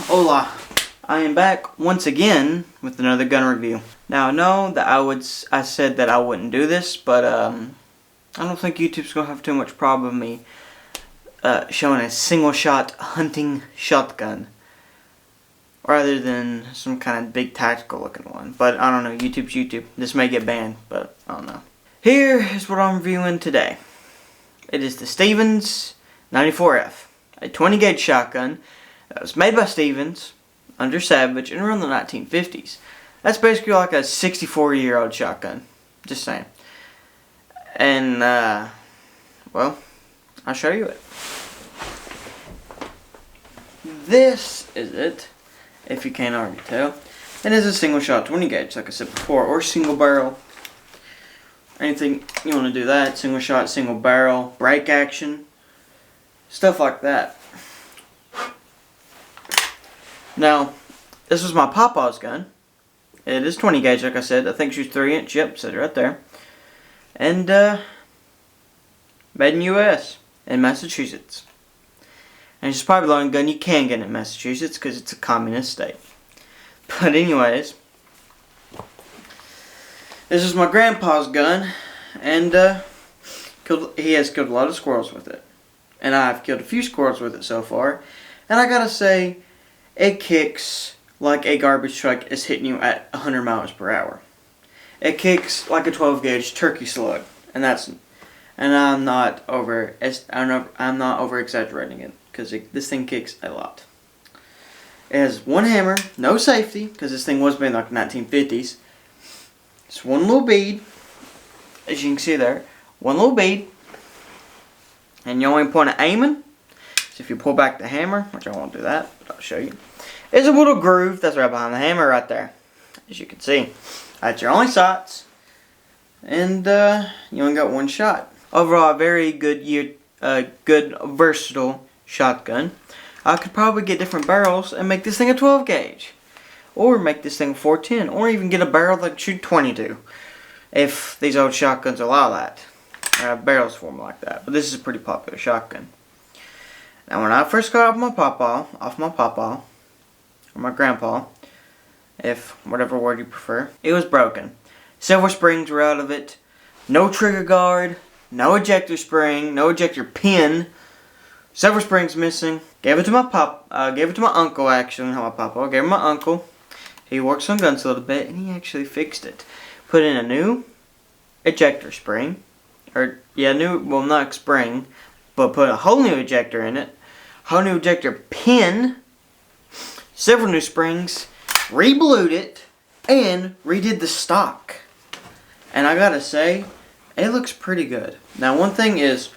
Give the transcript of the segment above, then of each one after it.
Hola. I am back once again with another gun review. Now I know that I said that I wouldn't do this, but I don't think YouTube's gonna have too much problem with me showing a single shot hunting shotgun rather than some kind of big tactical looking one. But I don't know, YouTube's YouTube. This may get banned, but I don't know. Here is what I'm reviewing today. It is the Stevens 94F, a 20 gauge shotgun that was made by Stevens under Savage in around the 1950s. That's basically like a 64-year-old shotgun. Just saying. And, well, I'll show you it. This is it, if you can't already tell. It is a single shot 20 gauge, like I said before, or single barrel. Anything you want to do that, single shot, single barrel, break action, stuff like that. Now, this was my papa's gun. It is 20 gauge, like I said. I think she's 3-inch. Yep, said it right there. And, made in U.S. in Massachusetts. And it's probably the only gun you can get in Massachusetts because it's a communist state. But anyways, this is my grandpa's gun, and he has killed a lot of squirrels with it. And I've killed a few squirrels with it so far. And I gotta say, it kicks like a garbage truck is hitting you at 100 miles per hour. It kicks like a 12 gauge turkey slug, and I'm not over exaggerating it because this thing kicks a lot. It has one hammer, no safety because this thing was made in like the 1950s. It's one little bead, as you can see there, one little bead, and the only point of aiming. So if you pull back the hammer, which I won't do that, but I'll show you, there's a little groove that's right behind the hammer right there. As you can see, that's your only shots, and you only got one shot. Overall, a very good versatile shotgun. I could probably get different barrels and make this thing a 12 gauge, or make this thing a 410, or even get a barrel that can shoot 22, if these old shotguns allow that, or have barrels for them like that. But this is a pretty popular shotgun. Now, when I first got off my pawpaw, or my grandpa, if whatever word you prefer, it was broken. Several springs were out of it. No trigger guard, no ejector spring, no ejector pin. Several springs missing. Gave it to my uncle actually. Not my papa. Gave it to my uncle. He works on guns a little bit, and he actually fixed it. Put in a new ejector spring, not spring, but put a whole new ejector in it, whole new ejector pin, several new springs, re-blued it, and redid the stock. And I gotta say, it looks pretty good. Now, one thing is,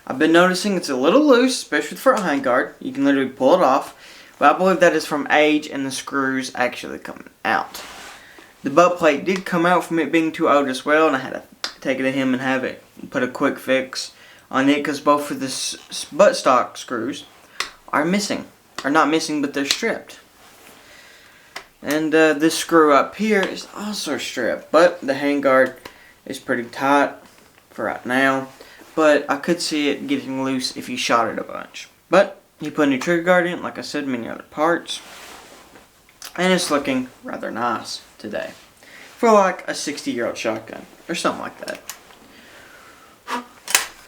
I've been noticing it's a little loose, especially with the front handguard. You can literally pull it off, but I believe that is from age and the screws actually coming out. The butt plate did come out from it being too old as well, and I had to take it to him and have it put a quick fix on it because both of the buttstock screws are missing. Are not missing, but they're stripped. And this screw up here is also stripped, but the handguard is pretty tight for right now. But I could see it getting loose if you shot it a bunch. But he put a new trigger guard in, like I said, many other parts. And it's looking rather nice today. For like a 60-year-old shotgun, or something like that.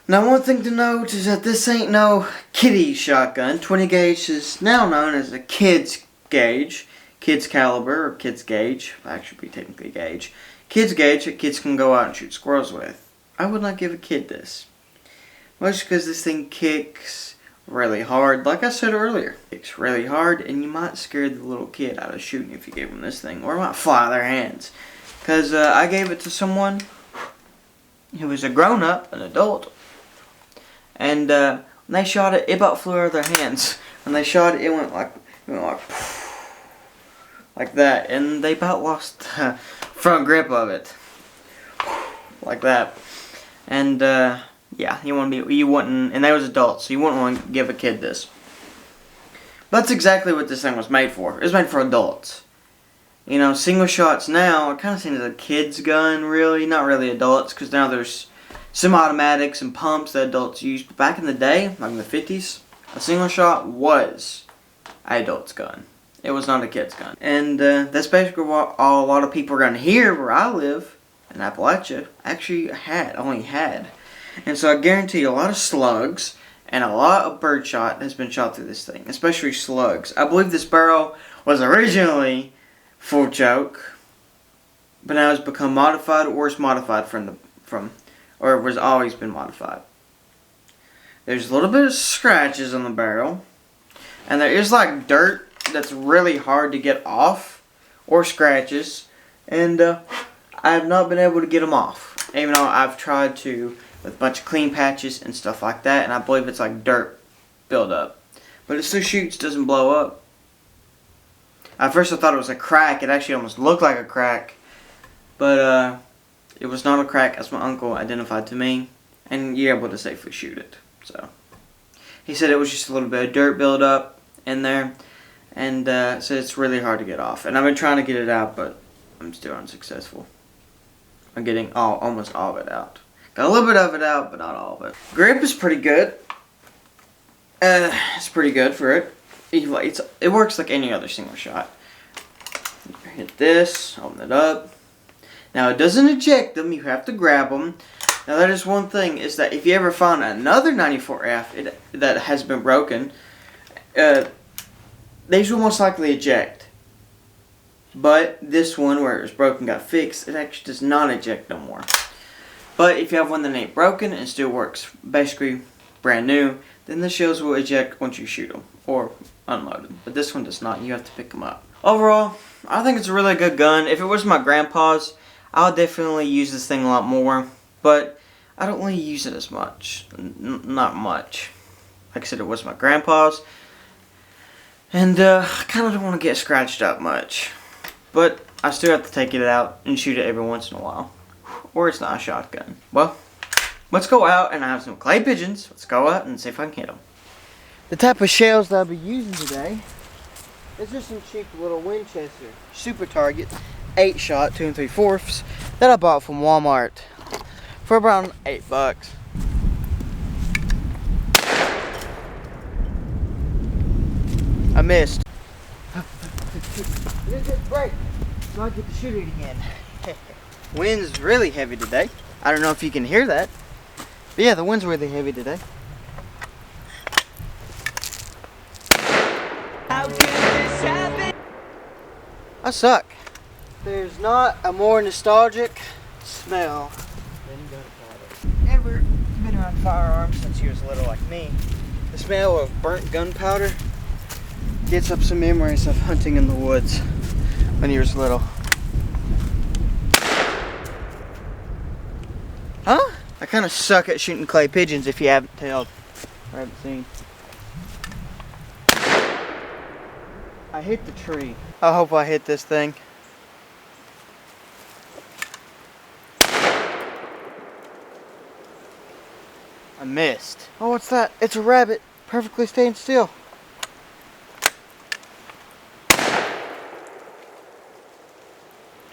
Now, one thing to note is that this ain't no kiddie shotgun. 20 gauge is now known as a kid's gauge. Kid's caliber, or kid's gauge. Actually, be technically gauge. Kid's gauge that kids can go out and shoot squirrels with. I would not give a kid this. Mostly because this thing kicks really hard. Like I said earlier, it kicks really hard, and you might scare the little kid out of shooting if you gave them this thing. Or it might fly out of their hands. Because I gave it to someone who was a grown-up, an adult. And when they shot it, it about flew out of their hands. When they shot it, it went like that, and they about lost the front grip of it, like that. And yeah, you wouldn't, and they was adults, so you wouldn't want to give a kid this. But that's exactly what this thing was made for. It was made for adults. You know, single shots now are kind of seen as a kid's gun, really, not really adults, because now there's semi-automatics and pumps that adults use. But back in the day, like in the 50s, a single shot was adult's gun. It was not a kid's gun. And that's basically what a lot of people around here where I live, in Appalachia, actually only had. And so I guarantee a lot of slugs and a lot of birdshot has been shot through this thing, especially slugs. I believe this barrel was originally full choke, but now it's become modified, or it's modified or it was always been modified. There's a little bit of scratches on the barrel, and there is like dirt that's really hard to get off, or scratches, and I have not been able to get them off, even though I've tried to with a bunch of clean patches and stuff like that, and I believe it's like dirt buildup, but it still shoots, doesn't blow up. At first I thought it was a crack. It actually almost looked like a crack, but it was not a crack, as my uncle identified to me, and you're able to safely shoot it. So he said it was just a little bit of dirt buildup in there, and said it's really hard to get off. And I've been trying to get it out, but I'm still unsuccessful. I'm getting almost all of it out. Got a little bit of it out, but not all of it. Grip is pretty good. It's pretty good for it. It works like any other single shot. Hit this, open it up. Now it doesn't eject them, you have to grab them. Now that is one thing, is that if you ever find another 94F that has been broken, these will most likely eject. But this one, where it was broken, got fixed, it actually does not eject no more. But if you have one that ain't broken and still works basically brand new, then the shells will eject once you shoot them or unload them. But this one does not, you have to pick them up. Overall, I think it's a really good gun. If it was my grandpa's, I would definitely use this thing a lot more, but I don't really use it as much. Not much. Like I said, it was my grandpa's, and I kind of don't want to get scratched up much. But I still have to take it out and shoot it every once in a while, or it's not a shotgun. Well, let's go out, and I have some clay pigeons. Let's go out and see if I can hit them. The type of shells that I'll be using today is just some cheap little Winchester Super Target 8-shot 2 3/4 that I bought from Walmart for around $8. I missed. It didn't break, so I get to shoot it again. Wind's really heavy today. I don't know if you can hear that, but yeah, the wind's really heavy today. How could this happen? I suck. There's not a more nostalgic smell than gunpowder. Ever been around firearms since you was little like me? The smell of burnt gunpowder gets up some memories of hunting in the woods when you was little. Huh? I kind of suck at shooting clay pigeons, if you haven't told or haven't seen. I hit the tree. I hope I hit this thing. I missed. Oh, what's that? It's a rabbit, perfectly staying still.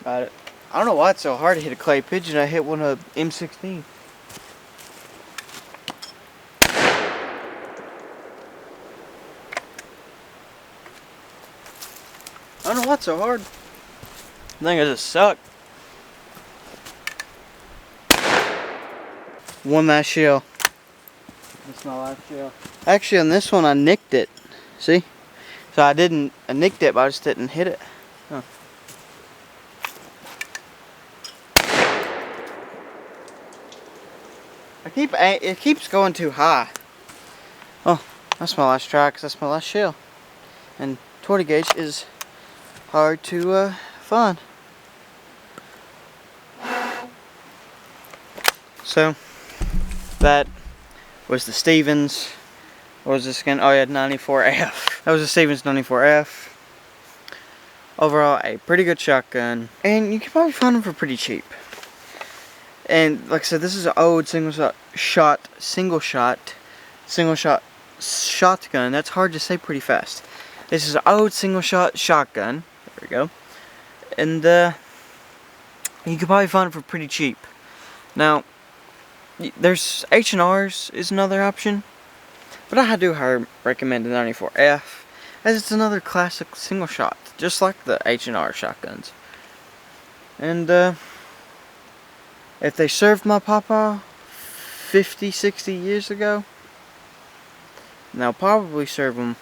Got it. I don't know why it's so hard to hit a clay pigeon. I hit one of M16. I don't know what's so hard. I think I just suck. One last shell. That's my last shell. Actually, on this one, I nicked it. See? So I nicked it, but I just didn't hit it. Huh. It keeps going too high. Oh, that's my last try, because that's my last shell. And 20 gauge is hard to find. So that was the Stevens. What was this again? Oh yeah, 94F. That was the Stevens 94F. Overall, a pretty good shotgun, and you can probably find them for pretty cheap. And like I said, this is an old single shot shotgun. That's hard to say pretty fast. This is an old single shot shotgun. There we go. And you can probably find it for pretty cheap. Now, there's H&R's is another option, but I do recommend the 94F. as it's another classic single shot, just like the H&R shotguns. And if they served my papa 50, 60 years ago, they'll probably serve me.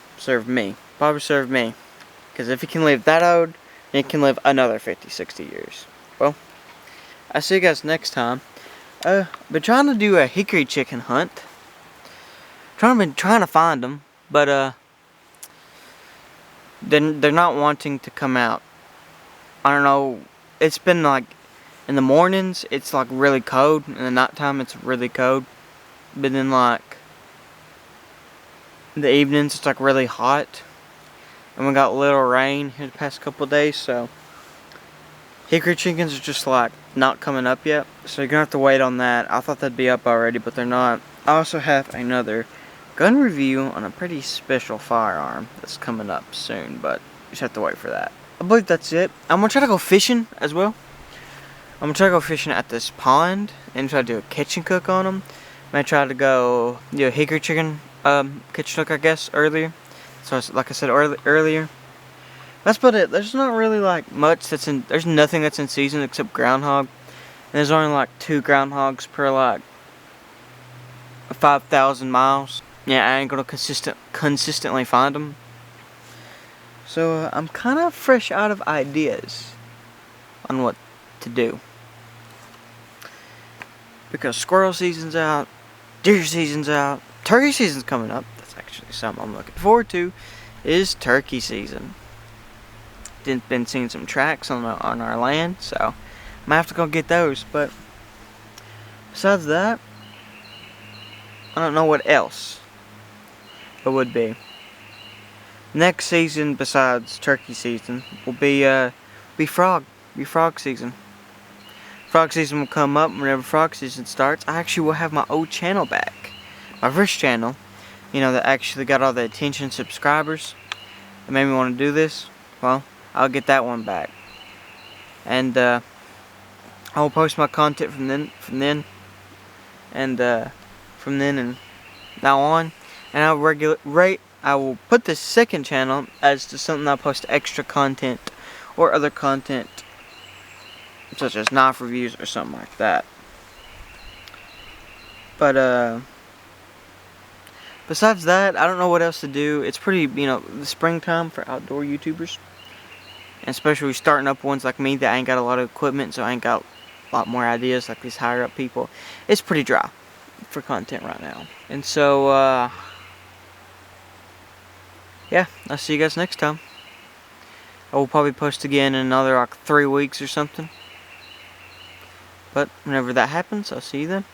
Probably serve me. Because if he can live that old, he can live another 50, 60 years. Well, I'll see you guys next time. Been trying to do a hickory chicken hunt. Been trying to find them, but they're not wanting to come out. I don't know. It's been like in the mornings it's like really cold, in the nighttime it's really cold. But then like in the evenings it's like really hot. And we got little rain here the past couple of days, so hickory chickens are just like not coming up yet. So you're gonna have to wait on that. I thought they'd be up already, but they're not. I also have another gun review on a pretty special firearm that's coming up soon, but you just have to wait for that. I believe that's it. I'm gonna try to go fishing as well. I'm gonna try to go fishing at this pond and try to do a catch and cook on them. I'm gonna try to go do a hickory chicken catch and cook, I guess, earlier. So like I said earlier, that's about it. There's not really like much that's in. There's nothing that's in season except groundhog. And there's only like 2 groundhogs per like 5,000 miles. Yeah, I ain't gonna consistently find them. So I'm kind of fresh out of ideas on what to do. Because squirrel season's out, deer season's out, turkey season's coming up. That's actually something I'm looking forward to, is turkey season. Been seeing some tracks on our land, so I might have to go get those. But besides that, I don't know what else it would be. Next season besides turkey season will be frog season. Frog season will come up whenever frog season starts. I actually will have my old channel back. My first channel, that actually got all the attention subscribers that made me want to do this. Well, I'll get that one back. And I will post my content from then and now on. And I will put this second channel as to something I'll post extra content or other content such as knife reviews or something like that. But besides that, I don't know what else to do. It's pretty, the springtime for outdoor YouTubers. And especially starting up ones like me that ain't got a lot of equipment, so I ain't got a lot more ideas like these higher up people. It's pretty dry for content right now. And so, yeah, I'll see you guys next time. I will probably post again in another like 3 weeks or something. But whenever that happens, I'll see you then.